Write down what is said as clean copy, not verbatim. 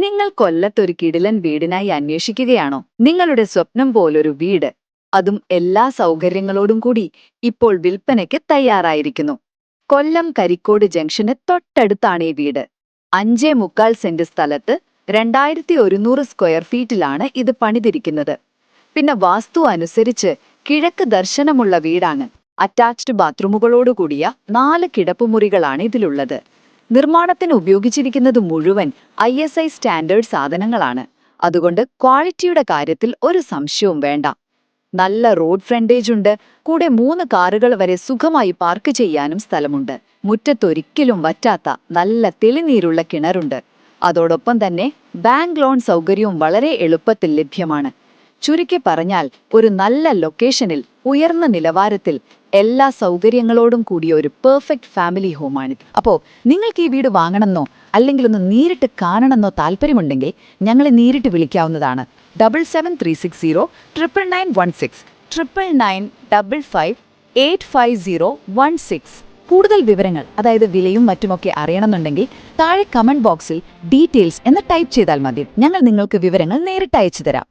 നിങ്ങൾ കൊല്ലത്തൊരു കിടിലൻ വീടിനായി അന്വേഷിക്കുകയാണോ? നിങ്ങളുടെ സ്വപ്നം പോലൊരു വീട്, അതും എല്ലാ സൗകര്യങ്ങളോടും കൂടി ഇപ്പോൾ വിൽപ്പനയ്ക്ക് തയ്യാറായിരിക്കുന്നു. കൊല്ലം കരിക്കോട് ജംഗ്ഷന് തൊട്ടടുത്താണ് ഈ വീട്. 5.25 സെന്റ് സ്ഥലത്ത് 2100 സ്ക്വയർ ഫീറ്റിലാണ് ഇത് പണിതിരിക്കുന്നത്. പിന്നെ വാസ്തു അനുസരിച്ച് കിഴക്ക് ദർശനമുള്ള വീടാണ്. അറ്റാച്ച്ഡ് ബാത്റൂമുകളോടുകൂടിയ 4 കിടപ്പുമുറികളാണ് ഇതിലുള്ളത്. നിർമ്മാണത്തിന് ഉപയോഗിച്ചിരിക്കുന്നത് മുഴുവൻ ISI സ്റ്റാൻഡേർഡ് സാധനങ്ങളാണ്. അതുകൊണ്ട് ക്വാളിറ്റിയുടെ കാര്യത്തിൽ ഒരു സംശയവും വേണ്ട. നല്ല റോഡ് ഫ്രണ്ടേജ് ഉണ്ട്. കൂടെ 3 കാറുകൾ വരെ സുഖമായി പാർക്ക് ചെയ്യാനും സ്ഥലമുണ്ട്. മുറ്റത്തൊരിക്കലും വറ്റാത്ത നല്ല തെളിനീരുള്ള കിണറുണ്ട്. അതോടൊപ്പം തന്നെ ബാങ്ക് ലോൺ സൗകര്യവും വളരെ എളുപ്പത്തിൽ ലഭ്യമാണ്. ചുരുക്കി പറഞ്ഞാൽ, ഒരു നല്ല ലൊക്കേഷനിൽ ഉയർന്ന നിലവാരത്തിൽ എല്ലാ സൗകര്യങ്ങളോടും കൂടിയ ഒരു പെർഫെക്റ്റ് ഫാമിലി ഹോമാണിത്. അപ്പോൾ നിങ്ങൾക്ക് ഈ വീട് വാങ്ങണമെന്നോ അല്ലെങ്കിൽ ഒന്ന് നേരിട്ട് കാണണമെന്നോ താല്പര്യമുണ്ടെങ്കിൽ ഞങ്ങളെ നേരിട്ട് വിളിക്കാവുന്നതാണ്. 7736099916 99955585016. കൂടുതൽ വിവരങ്ങൾ, അതായത് വിലയും മറ്റുമൊക്കെ അറിയണമെന്നുണ്ടെങ്കിൽ താഴെ കമന്റ് ബോക്സിൽ ഡീറ്റെയിൽസ് എന്ന് ടൈപ്പ് ചെയ്താൽ മതി. ഞങ്ങൾ നിങ്ങൾക്ക് വിവരങ്ങൾ നേരിട്ട് അയച്ചു തരാം.